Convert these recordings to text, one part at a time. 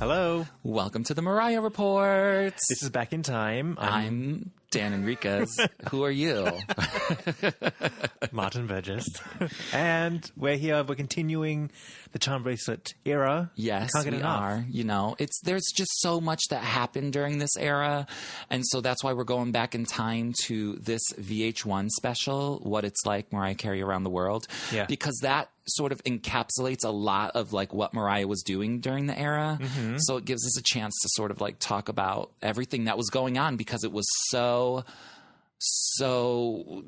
Hello. Welcome to the Mariah Report. This is Back in Time. I'm Dan Enriquez. Who are you? Martin Burgess. And we're here. We're continuing the Charmbracelet era. Yes, Can't get we enough. are. You know, there's just so much that happened during this era. And so that's why we're going back in time to this VH1 special, What It's Like, Mariah Carey Around the World. Yeah. Because that sort of encapsulates a lot of like what Mariah was doing during the era. Mm-hmm. So it gives us a chance to sort of like talk about everything that was going on because it was so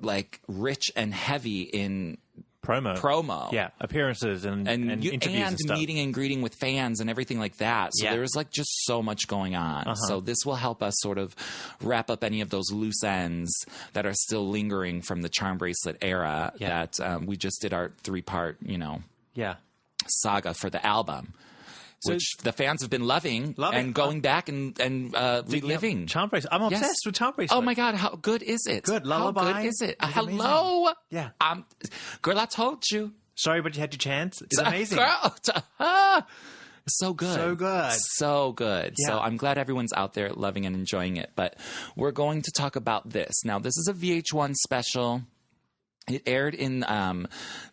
like rich and heavy in promo. Yeah, appearances and interviews and stuff. Meeting and greeting with fans and everything like that. So there was like just so much going on. So this will help us sort of wrap up any of those loose ends that are still lingering from the Charmbracelet era that we just did our 3-part, saga for the album. Which the fans have been loving and going back and reliving. Charmbracelet. I'm obsessed with Charmbracelet. Oh my God, how good is it? Good. Lullaby. How good is it? Hello. Amazing. Yeah. Girl, I told you. Sorry, but you had your chance. It's amazing. Girl, so good. So good. So good. Yeah. So I'm glad everyone's out there loving and enjoying it. But we're going to talk about this. Now, this is a VH1 special. It aired in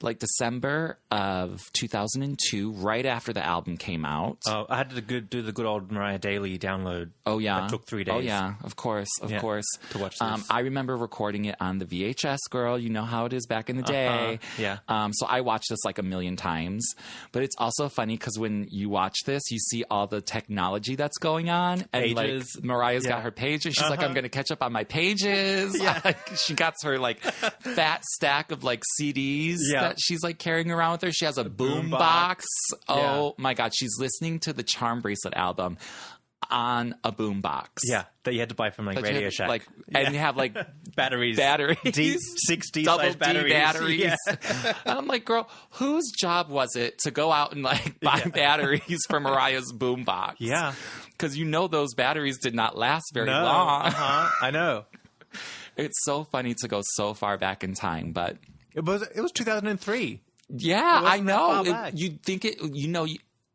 like December of 2002, right after the album came out. Oh, I had to do the good old Mariah Daily download. Oh, yeah. That took 3 days. Oh, yeah. Of course. Of course. To watch this. I remember recording it on the VHS, girl. You know how it is back in the day. Yeah. So I watched this like a million times. But it's also funny because when you watch this, you see all the technology that's going on. And pages. like Mariah's got her pages. She's like, I'm going to catch up on my pages. Yeah. She got her like fat stack of like CDs that she's like carrying around with her. She has a boom box. Oh my God. She's listening to the Charmbracelet album on a boom box. Yeah. That you had to buy from like Radio Shack. And you have like batteries. 60 double size batteries. D batteries. Yeah. And I'm like, girl, whose job was it to go out and like buy batteries for Mariah's boom box? Yeah. Because you know those batteries did not last very long. I know. It's so funny to go so far back in time, but It was 2003. yeah, I know. You'd think it,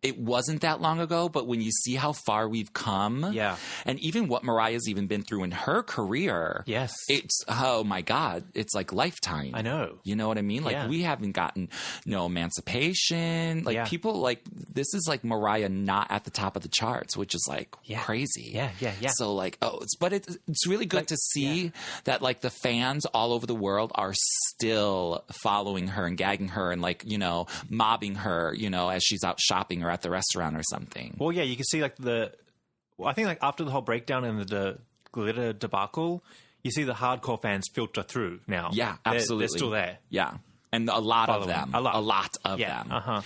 it wasn't that long ago, but when you see how far we've come, and even what Mariah's even been through in her career, it's, oh my God, it's like lifetime. I know. You know what I mean? Like we haven't gotten no emancipation. Like people like, this is like Mariah not at the top of the charts, which is like crazy. Yeah. So like, it's really good to see that like the fans all over the world are still following her and gagging her and like, mobbing her, as she's out shopping or at the restaurant or something. Well, yeah, you can see like I think like after the whole breakdown and the glitter debacle, you see the hardcore fans filter through now. Yeah, absolutely. They're still there. Yeah. And a lot of them. A lot of them.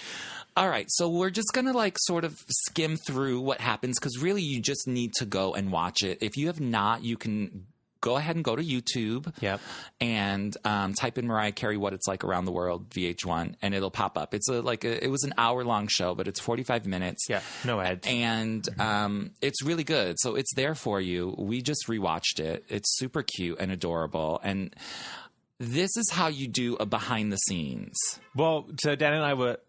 All right, so we're just going to like sort of skim through what happens because really you just need to go and watch it. If you have not, you can go ahead and go to YouTube and type in Mariah Carey, What It's Like Around the World, VH1, and it'll pop up. It's it was an hour-long show, but it's 45 minutes. Yeah, no ads. And it's really good. So it's there for you. We just rewatched it. It's super cute and adorable. And this is how you do a behind the scenes. Well, so Dan and I were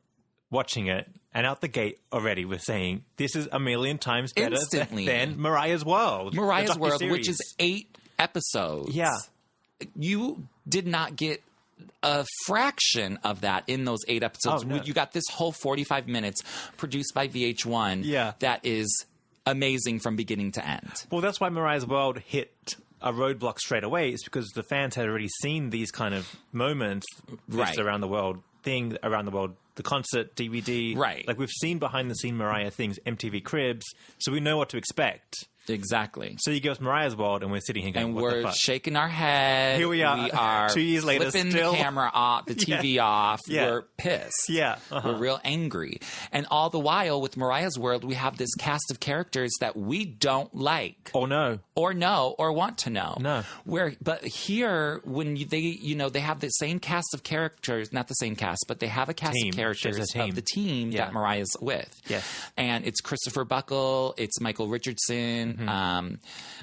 watching it, and out the gate already we're saying, this is a million times better than Mariah's World. Mariah's World, which is 8 episodes. Yeah. You did not get a fraction of that in those 8 episodes. Oh, no. You got this whole 45 minutes produced by VH1 that is amazing from beginning to end. Well, that's why Mariah's World hit a roadblock straight away. It's because the fans had already seen these kind of moments, this around the world thing, around the world, the concert, DVD. Right. Like we've seen behind the scene Mariah things, MTV Cribs, so we know what to expect. Exactly. So you give us Mariah's World, and we're sitting here going, and what we're the fuck? shaking our head. Here we are. We are 2 years later, flipping still. the camera off, the TV off. Yeah. We're pissed. Yeah. We're real angry. And all the while, with Mariah's World, we have this cast of characters that we don't like. Or know. Or know, or want to know. No. But here, when they have the same cast of characters, not the same cast, but they have a cast of characters of the team that Mariah's with. Yes. And it's Christopher Buckle, it's Michael Richardson,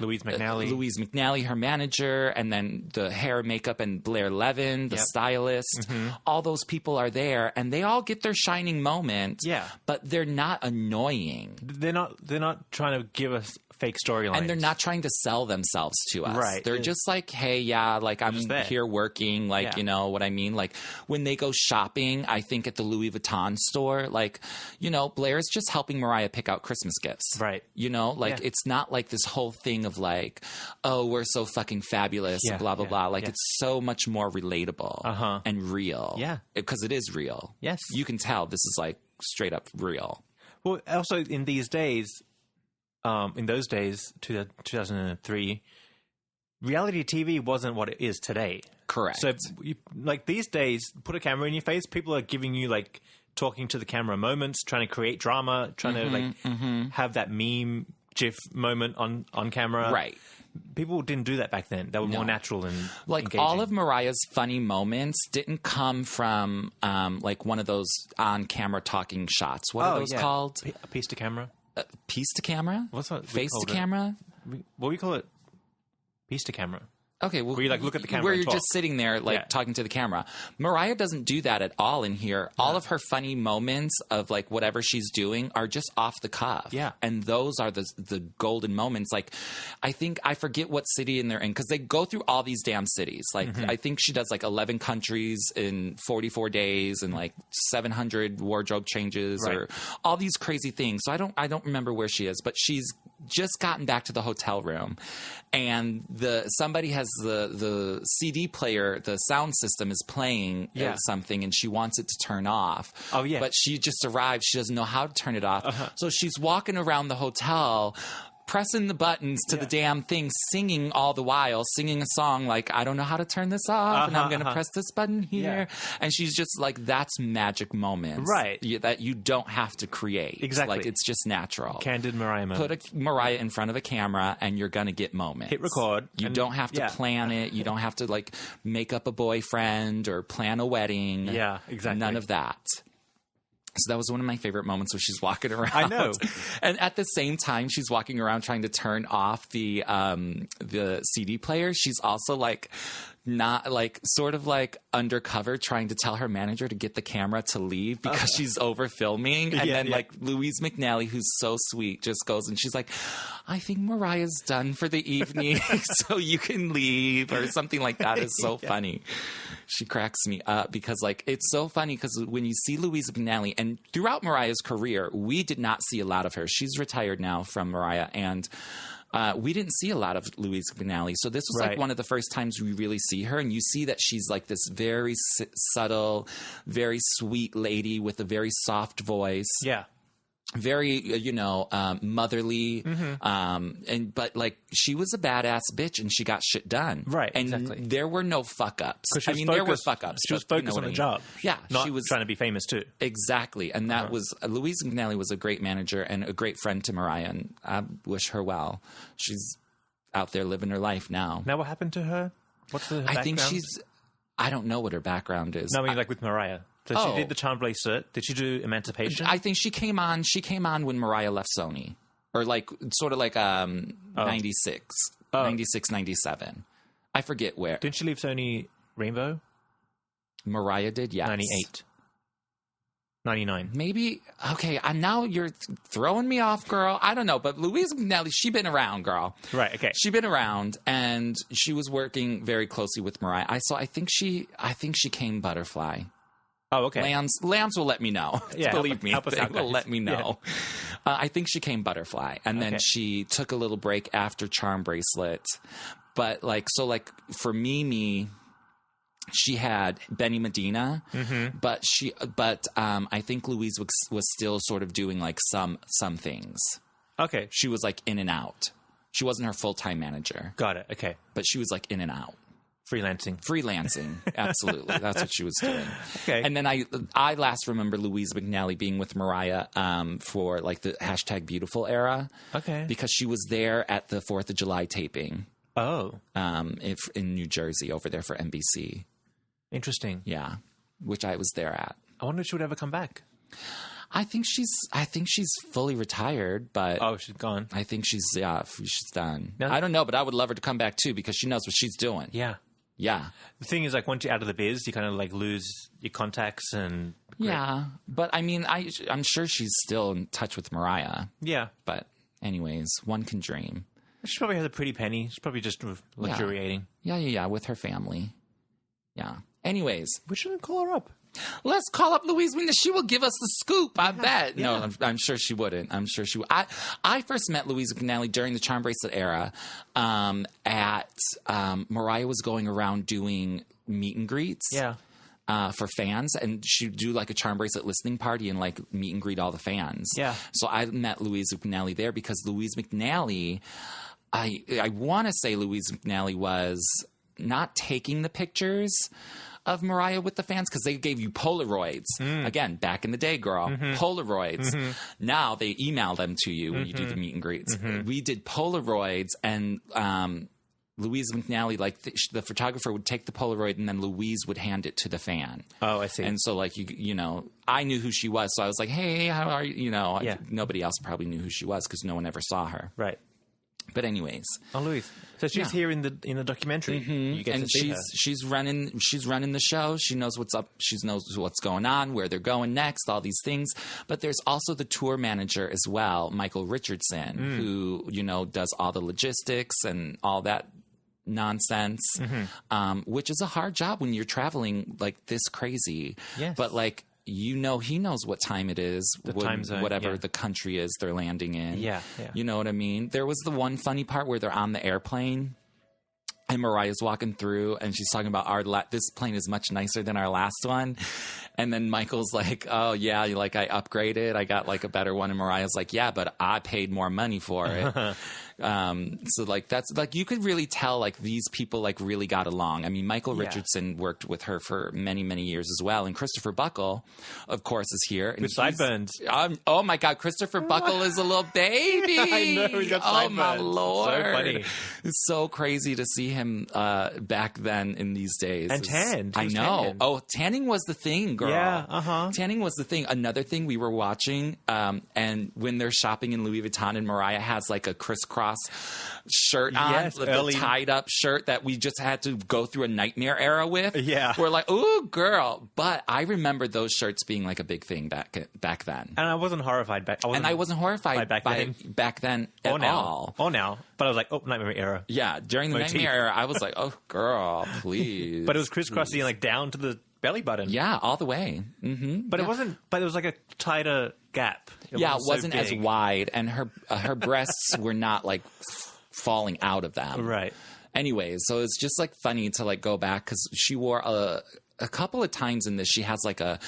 Louise McNally, her manager, and then the hair and makeup and Blair Levin, the stylist. All those people are there, and they all get their shining moment. Yeah. But they're not annoying. They're not trying to give us fake storylines. And they're not trying to sell themselves to us. Right. They're just like, hey, yeah, like I'm here working, like, you know what I mean? Like when they go shopping, I think at the Louis Vuitton store, like, you know, Blair's just helping Mariah pick out Christmas gifts. Right. You know, like it's not like this whole thing of like, oh, we're so fucking fabulous, blah, blah, blah. Like it's so much more relatable and real. Yeah. Because it is real. Yes. You can tell this is like straight up real. Well, also in these days, in those days, 2003, reality TV wasn't what it is today. Correct. So, like these days, put a camera in your face. People are giving you like talking to the camera moments, trying to create drama, trying to have that meme GIF moment on camera. Right. People didn't do that back then. They were more natural and like engaging. All of Mariah's funny moments didn't come from like one of those on camera talking shots. What are those called? A piece to camera. Piece to camera? What's that? Face to camera? What do we call it? Piece to camera. Okay, well, where you like look at the camera, where and you're just sitting there like talking to the camera. Mariah doesn't do that at all in here. All of her funny moments of like whatever she's doing are just off the cuff. Yeah, and those are the golden moments. Like, I forget what city they're in because they go through all these damn cities. Like, I think she does like 11 countries in 44 days and like 700 wardrobe changes or all these crazy things. So I don't remember where she is, but she's just gotten back to the hotel room, and somebody has the CD player, the sound system is playing something, and she wants it to turn off. Oh yeah, but she just arrived. She doesn't know how to turn it off, so she's walking around the hotel, pressing the buttons to the damn thing, singing all the while, singing a song like, I don't know how to turn this off, and I'm going to press this button here. And she's just like, that's magic moments. Right. That you don't have to create. Exactly. Like, it's just natural. Candid Mariah moment. Put a Mariah in front of a camera, and you're going to get moments. Hit record. You don't have to plan it. You don't have to, like, make up a boyfriend or plan a wedding. Yeah, exactly. None of that. So that was one of my favorite moments where she's walking around. I know. And at the same time she's walking around trying to turn off the CD player, she's also like not like sort of like undercover trying to tell her manager to get the camera to leave because she's over filming. And then like Louise McNally, who's so sweet, just goes and she's like, I think Mariah's done for the evening, so you can leave or something like that. Is so funny. She cracks me up because like it's so funny because when you see Louise McNally, and throughout Mariah's career, we did not see a lot of her. She's retired now from Mariah, and we didn't see a lot of Louise McNally. So this was like one of the first times we really see her. And you see that she's like this very subtle, very sweet lady with a very soft voice. Yeah. Very, motherly. But like she was a badass bitch and she got shit done. Right. And exactly. There were no fuck ups. There were fuck ups. She was focused on the job. Yeah. Not she was trying to be famous too. Exactly. And that was, Louise McNally was a great manager and a great friend to Mariah. And I wish her well. She's out there living her life now. Now what happened to her? What's her background? I think I don't know what her background is. No, I mean like with Mariah. So she did the Charmbracelet. Did she do Emancipation? I think she came on when Mariah left Sony. Or like, sort of like 96, 97. I forget where. Didn't she leave Sony Rainbow? Mariah did, yes. 98. 99. Maybe. Okay, now you're throwing me off, girl. I don't know. But Louise McNally, she been around, girl. Right, okay. She been around, and she was working very closely with Mariah. I think she came Butterfly. Oh, okay. Lambs will let me know. Yeah, Believe me, they will let me know. Yeah. I think she came Butterfly, and then she took a little break after Charmbracelet. But like, so like for Mimi, she had Benny Medina, but I think Louise was still sort of doing like some things. Okay, she was like in and out. She wasn't her full-time manager. Got it. Okay, but she was like in and out. Freelancing, absolutely. That's what she was doing. Okay. And then I last remember Louise McNally being with Mariah for like the #Beautiful era. Okay. Because she was there at the 4th of July taping. Oh. In New Jersey over there for NBC. Interesting. Yeah. Which I was there at. I wonder if she would ever come back. I think she's fully retired, but she's gone. I think she's done. No. I don't know, but I would love her to come back too because she knows what she's doing. Yeah. Yeah. The thing is, like, once you're out of the biz, you kind of like lose your contacts and. Yeah, but I mean, I'm sure she's still in touch with Mariah. Yeah. But anyways, one can dream. She probably has a pretty penny. She's probably just luxuriating. Yeah, with her family. Yeah. Anyways. We shouldn't call her up. Let's call up Louise McNally. She will give us the scoop, I bet. Yeah. No, I'm sure she wouldn't. I'm sure she would. I first met Louise McNally during the Charmbracelet era Mariah was going around doing meet and greets. Yeah. For fans, and she'd do like a Charmbracelet listening party and like meet and greet all the fans. Yeah. So I met Louise McNally there because Louise McNally, I want to say Louise McNally was not taking the pictures of Mariah with the fans because they gave you Polaroids. Again, back in the day, girl, Polaroids. Now they email them to you when you do the meet and greets. We did Polaroids, and Louise McNally, like the photographer would take the Polaroid and then Louise would hand it to the fan. Oh, I see. And so like, you know, I knew who she was. So I was like, hey, how are you? You know, nobody else probably knew who she was because no one ever saw her. Right. But anyways. Oh, Louise. So she's here in the documentary. You get to see her. She's running the show. She knows what's up. She knows what's going on, where they're going next, all these things. But there's also the tour manager as well, Michael Richardson, who, you know, does all the logistics and all that nonsense, which is a hard job when you're traveling like this crazy. Yes. But like, you know, he knows what time it is, time zone, whatever the country is they're landing in. Yeah. You know what I mean? There was the one funny part where they're on the airplane and Mariah's walking through and she's talking about this plane is much nicer than our last one. And then Michael's like, oh, yeah, like I upgraded. I got like a better one. And Mariah's like, yeah, but I paid more money for it. So like that's like you could really tell like these people like really got along. I mean, Michael Richardson worked with her for many, many years as well. And Christopher Buckle, of course, is here. And with sideburns. Oh my God, Christopher Buckle is a little baby. I know, he got sideburns. Oh my Lord. So funny. It's so crazy to see him back then in these days. And tanned. I know. Tanned. Oh, tanning was the thing, girl. Yeah, Tanning was the thing. Another thing we were watching, and when they're shopping in Louis Vuitton and Mariah has like a crisscross shirt on, the tied up shirt that we just had to go through a nightmare era with. Yeah. We're like, ooh, girl. But I remember those shirts being like a big thing back then. And I wasn't horrified back. I wasn't horrified back then at all. Oh, now. But I was like, oh, nightmare era. Yeah. During the nightmare era, I was like, oh, girl, please. But it was crisscrossing like down to the belly button. Yeah, all the way. But it wasn't. But it was like a tighter gap. It wasn't as wide, and her breasts were not like falling out of them. Right. Anyways, so it's just like funny to like go back because she wore a couple of times in this. She has like a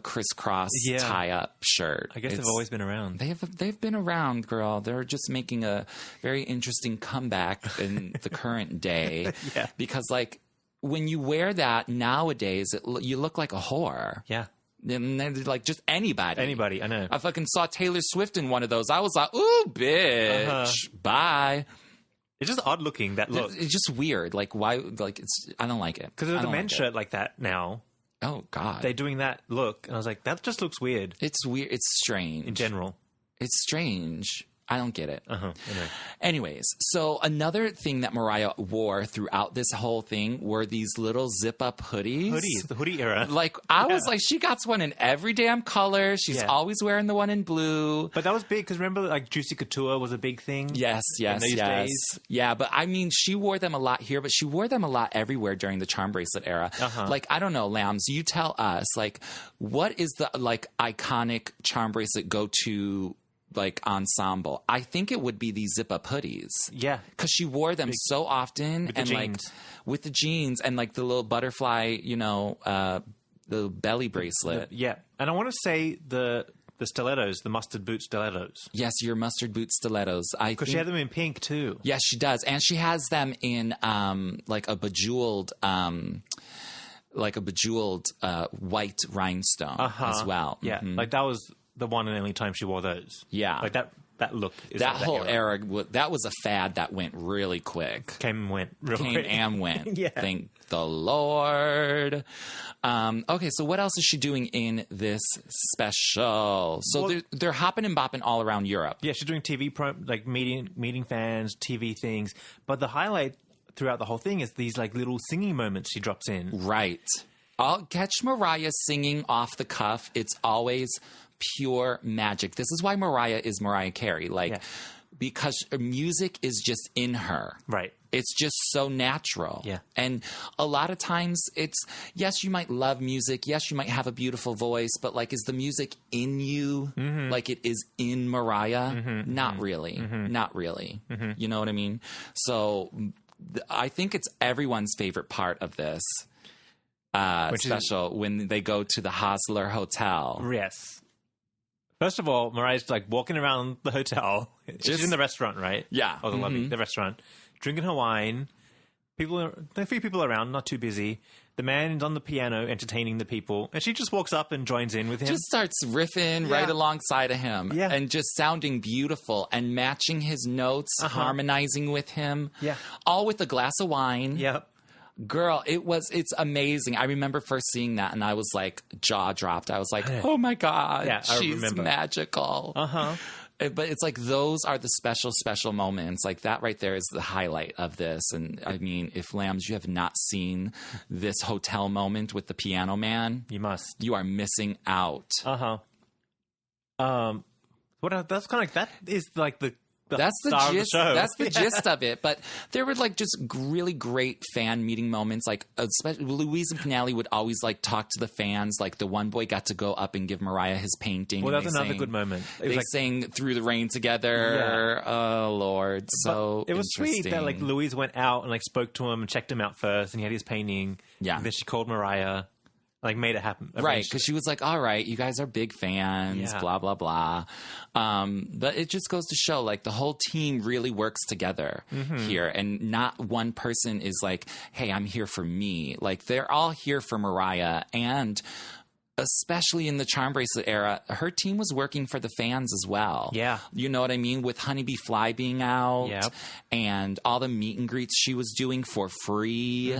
crisscross tie up shirt. I guess they've always been around. They've been around, girl. They're just making a very interesting comeback in the current day. Yeah. Because like when you wear that nowadays, you look like a whore. Yeah. And they're like just anybody. Anybody, I know. I fucking saw Taylor Swift in one of those. I was like, ooh, bitch, bye. It's just odd looking, that look. It's just weird. Like, why? Like, I don't like it. Because there's a men's shirt like that now. Oh, God. They're doing that look. And I was like, that just looks weird. It's weird. It's strange. In general. It's strange. I don't get it. Anyway. Anyways, so another thing that Mariah wore throughout this whole thing were these little zip-up hoodies. Hoodies, the hoodie era. Like, I was like, she got one in every damn color. She's always wearing the one in blue. But that was big, because remember, like, Juicy Couture was a big thing? Yes. Days? Yeah, but I mean, she wore them a lot here, but she wore them a lot everywhere during the Charmbracelet era. Like, I don't know, Lambs, you tell us, like, what is the, like, iconic Charmbracelet go-to like ensemble? I think it would be these zip up hoodies. Yeah. Because she wore them so often with the jeans. Like with the jeans and like the little butterfly, you know, the belly bracelet. Yeah. And I want to say the stilettos, the mustard boot stilettos. Yes, your mustard boot stilettos. Because she had them in pink too. Yes, she does. And she has them in like a bejeweled white rhinestone as well. Yeah. Like that was the one and only time she wore those. Yeah. Like that that look. That whole era, that was a fad that went really quick. Came and went real quick. Came and went. Yeah. Thank the Lord. Okay, so what else is she doing in this special? So they're hopping and bopping all around Europe. Yeah, she's doing TV, meeting fans, TV things. But the highlight throughout the whole thing is these like little singing moments she drops in. Right. I'll catch Mariah singing off the cuff. It's always pure magic. This is why Mariah is Mariah Carey. Because music is just in her. Right. It's just so natural. Yeah. And a lot of times yes, you might love music. Yes, you might have a beautiful voice, but like, is the music in you like it is in Mariah? Not really. Not really. You know what I mean? So I think it's everyone's favorite part of this special when they go to the Hosler Hotel. Yes. First of all, Mariah's like walking around the hotel. She's in the restaurant, right? Yeah. Or the lobby, the restaurant, drinking her wine. There are a few people around, not too busy. The man is on the piano entertaining the people, and she just walks up and joins in with him. Just starts riffing right alongside of him, and just sounding beautiful and matching his notes, harmonizing with him. Yeah, all with a glass of wine. Yep. Girl, it's amazing. I remember first seeing that, and I was like, jaw dropped. I was like, oh my God, she's magical. But it's like those are the special moments. Like that right there is the highlight of this. And I mean, if Lambs, you have not seen this hotel moment with the piano man, you must. You are missing out. That's kind of like that is like that's the gist. That's the gist of it. But there were like just really great fan meeting moments. Like Louise McNally would always like talk to the fans. Like the one boy got to go up and give Mariah his painting. Well, that's another good moment. They sang "Through the Rain" together. Yeah. Oh Lord, so it was sweet that like Louise went out and like spoke to him and checked him out first, and he had his painting. Yeah. And then she called Mariah. Like, made it happen. Right, because she was like, all right, you guys are big fans, blah, blah, blah. But it just goes to show, like, the whole team really works together here. And not one person is like, hey, I'm here for me. Like, they're all here for Mariah. And especially in the Charmbracelet era, her team was working for the fans as well. Yeah. You know what I mean? With Honeybee Fly being out and all the meet and greets she was doing for free.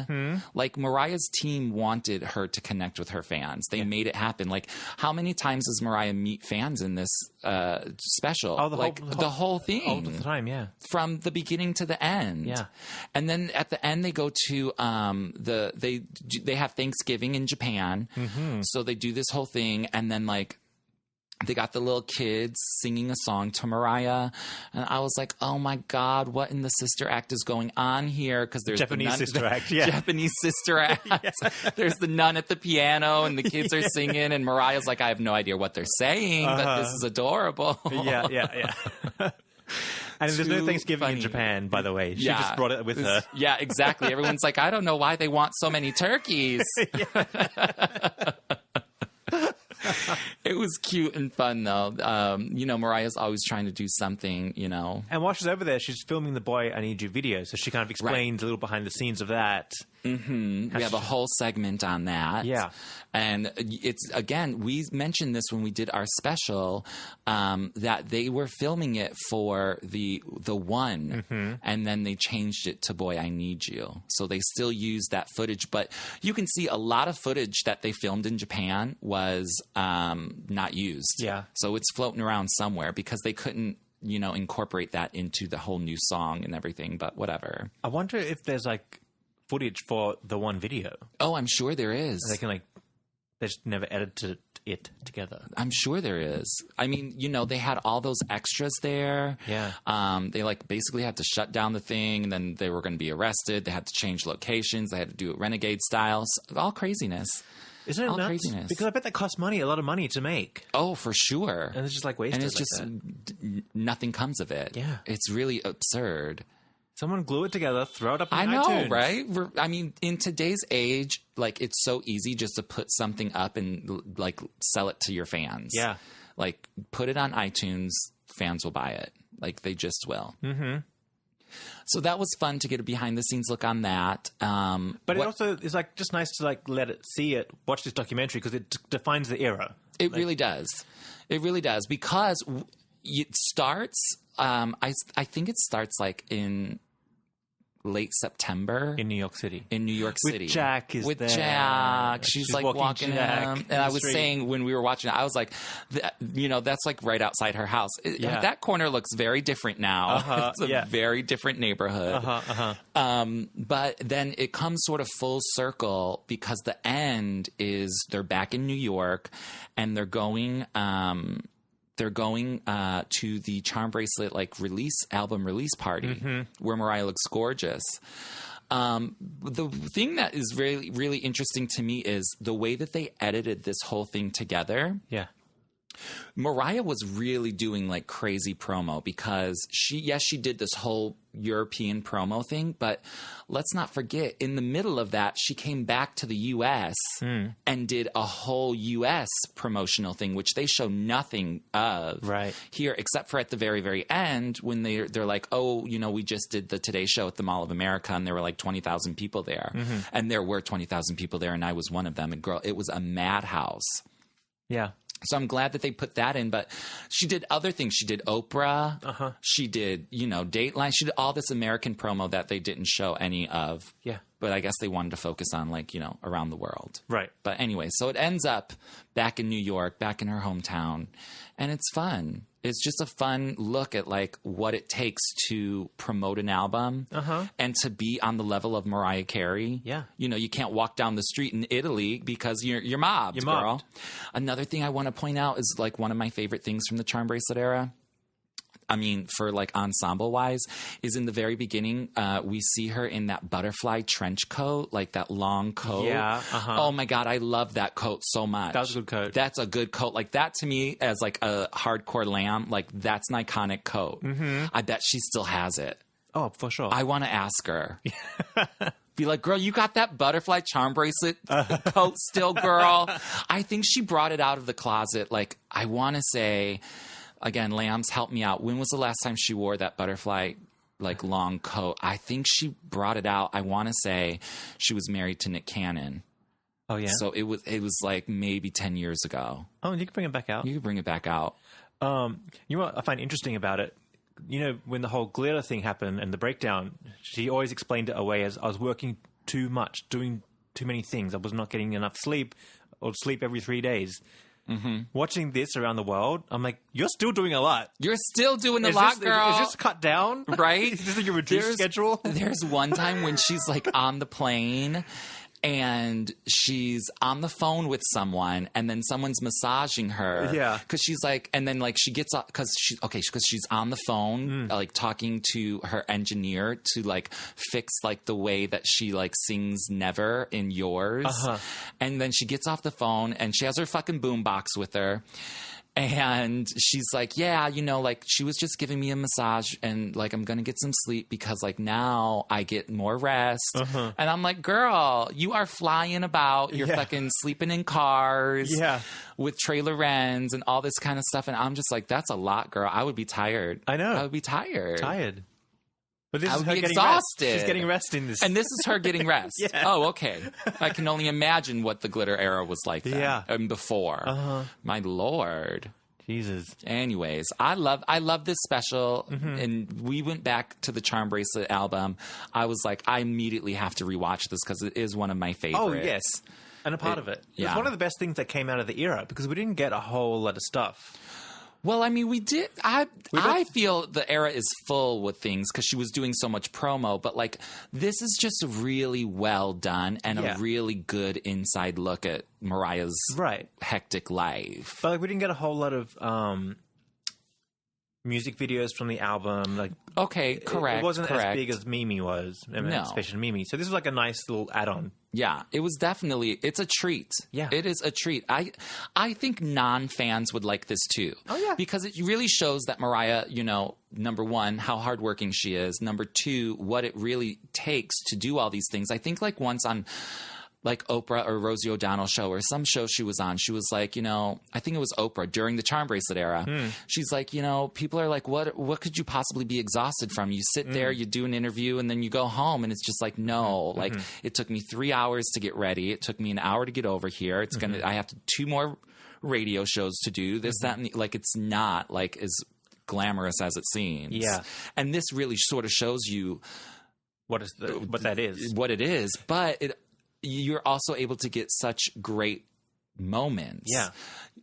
Like, Mariah's team wanted her to connect with her fans. They made it happen. Like, how many times does Mariah meet fans in this special? Oh, the whole thing. All the time, yeah. From the beginning to the end. Yeah. And then at the end, they go to they have Thanksgiving in Japan. So they do this whole thing, and then like they got the little kids singing a song to Mariah, and I was like, oh my God, what in the sister act is going on here? Because there's Japanese the sister act, yeah. Japanese sister act. There's the nun at the piano, and the kids are singing, and Mariah's like, I have no idea what they're saying, but this is adorable. Yeah. And there's no Thanksgiving in Japan, by the way. She just brought it with her. Yeah, exactly. Everyone's like, I don't know why they want so many turkeys. It was cute and fun, though. You know, Mariah's always trying to do something, you know. And while she's over there, she's filming the Boy, I Need You video. So she kind of explains a little behind the scenes of that. We have a whole segment on that. Yeah. And it's, again, we mentioned this when we did our special, that they were filming it for the one, and then they changed it to Boy, I Need You. So they still use that footage. But you can see a lot of footage that they filmed in Japan was not used. Yeah. So it's floating around somewhere because they couldn't, you know, incorporate that into the whole new song and everything, but whatever. I wonder if there's like footage for the one video. Oh, I'm sure there is. They can they just never edited it together. I'm sure there is. I mean, you know, they had all those extras there. Yeah. They like basically had to shut down the thing, and then they were going to be arrested. They had to change locations. They had to do it renegade style. All craziness. Isn't it nuts? Craziness. Because I bet that costs money, a lot of money to make. Oh, for sure. And it's just like wasted. And it's just nothing comes of it. Yeah. It's really absurd. Someone glue it together, throw it up on iTunes. I know, right? I mean, in today's age, like, it's so easy just to put something up and, like, sell it to your fans. Yeah. Like, put it on iTunes, fans will buy it. Like, they just will. So that was fun to get a behind-the-scenes look on that. But it also is, like, just nice to, like, watch this documentary, because it defines the era. It really does. It really does. Because it starts, I think it starts like in late September. In New York City. With Jack is with there. Jack. She's like walking him. And I was saying when we were watching it, I was like, that's like right outside her house. That corner looks very different now. It's a very different neighborhood. But then it comes sort of full circle because the end is they're back in New York and they're going to the Charmbracelet album release party where Mariah looks gorgeous. The thing that is really, really interesting to me is the way that they edited this whole thing together. Yeah. Mariah was really doing like crazy promo because she did this whole European promo thing, but let's not forget in the middle of that, she came back to the US and did a whole US promotional thing, which they show nothing of here, except for at the very, very end when they're like, we just did the Today Show at the Mall of America and there were like 20,000 people there. And there were 20,000 people there and I was one of them. And girl, it was a madhouse. Yeah. So I'm glad that they put that in, but she did other things. She did Oprah. She did, Dateline. She did all this American promo that they didn't show any of. Yeah. But I guess they wanted to focus on around the world. Right. But anyway, so it ends up back in New York, back in her hometown. And it's fun. It's just a fun look at like what it takes to promote an album and to be on the level of Mariah Carey. Yeah. You can't walk down the street in Italy because you're mobbed, girl. Another thing I want to point out is like one of my favorite things from the Charmbracelet era. I mean, for like ensemble wise, is in the very beginning, we see her in that butterfly trench coat, like that long coat. Yeah. Oh my God, I love that coat so much. That was a good coat. That's a good coat. Like that to me as like a hardcore lamb, like that's an iconic coat. I bet she still has it. Oh, for sure. I want to ask her. Be like, girl, you got that butterfly charm bracelet coat still, girl? I think she brought it out of the closet. Like, I want to say... Again, Lambs, help me out. When was the last time she wore that butterfly, like, long coat? I think she brought it out. I want to say she was married to Nick Cannon. Oh, yeah? So it was like maybe 10 years ago. Oh, and you can bring it back out? You can bring it back out. You know what I find interesting about it? When the whole glitter thing happened and the breakdown, she always explained it away as I was working too much, doing too many things. I was not getting enough sleep or sleep every 3 days. Watching this around the world, I'm like, you're still doing a lot. You're still doing a lot, girl. Is this cut down? Right? Is this like your reduced schedule? There's one time when she's like on the plane and she's on the phone with someone and then someone's massaging her. Yeah. Because she's like, and then like she gets up because she's on the phone, like talking to her engineer to like fix like the way that she like sings Never in Yours. And then she gets off the phone and she has her fucking boombox with her. And she's like, yeah, like she was just giving me a massage and like I'm going to get some sleep because like now I get more rest. And I'm like, girl, you are flying about. You're fucking sleeping in cars with trailer rents and all this kind of stuff. And I'm just like, that's a lot, girl. I would be tired. I know. I would be tired. But this I is would her be getting exhausted. rest. She's getting rest in this. And this is her getting rest. Oh, okay. I can only imagine what the glitter era was like then and before. My Lord. Jesus. Anyways, I love this special. And we went back to the Charmbracelet album. I was like, I immediately have to rewatch this because it is one of my favorites. Oh, yes. And a part of it. It's one of the best things that came out of the era because we didn't get a whole lot of stuff. Well, I mean, we did. I feel the era is full with things because she was doing so much promo. But like, this is just really well done and a really good inside look at Mariah's hectic life. But like, we didn't get a whole lot of music videos from the album. Like, okay, correct. It wasn't as big as Mimi was, especially Mimi. So this was like a nice little add-on. Yeah, it was definitely, it's a treat. Yeah. It is a treat. I think non-fans would like this too. Oh, yeah. Because it really shows that Mariah, number one, how hardworking she is. Number two, what it really takes to do all these things. I think like once on like Oprah or Rosie O'Donnell show or some show she was on, she was like, I think it was Oprah during the Charmbracelet era. She's like, people are like, what could you possibly be exhausted from? You sit there, you do an interview, and then you go home, and it's just like, no. Like, it took me 3 hours to get ready. It took me an hour to get over here. I have 2 more radio shows to do, this, that, and like, it's not like as glamorous as it seems. Yeah. And this really sort of shows you what that is. What it is. But you're also able to get such great moments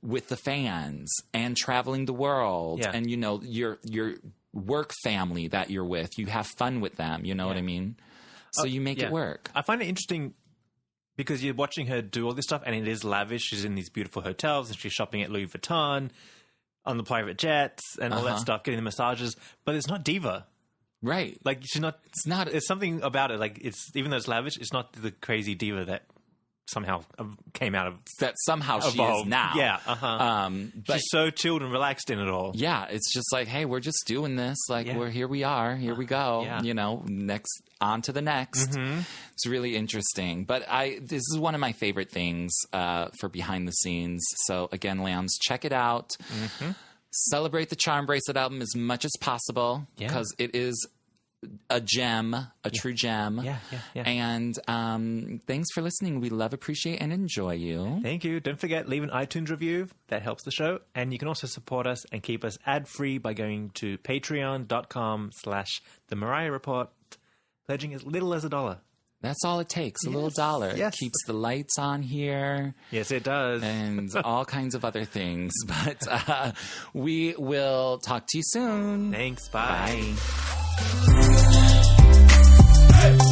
with the fans and traveling the world and, you know, your work family that you're with. You have fun with them. You know what I mean? So you make it work. I find it interesting because you're watching her do all this stuff and it is lavish. She's in these beautiful hotels and she's shopping at Louis Vuitton on the private jets and all that stuff, getting the massages. But it's not diva. Right. Like, she's not... It's not... There's something about it. Like, it's... Even though it's lavish, it's not the crazy diva that somehow came out of... That somehow she is now. Yeah, but she's so chilled and relaxed in it all. Yeah, it's just like, hey, we're just doing this. Like, here we are. Here we go. Yeah. You know, on to the next. Mm-hmm. It's really interesting. But this is one of my favorite things for behind the scenes. So, again, lambs, check it out. Mm-hmm. Celebrate the Charmbracelet album as much as possible because it is a gem, a true gem. Yeah. And thanks for listening. We love, appreciate, and enjoy you. Thank you. Don't forget, leave an iTunes review. That helps the show. And you can also support us and keep us ad-free by going to patreon.com/The Mariah Report, pledging as little as $1. That's all it takes, a little dollar. Yes. It keeps the lights on here. Yes, it does. And all kinds of other things. But we will talk to you soon. Thanks. Bye. Bye.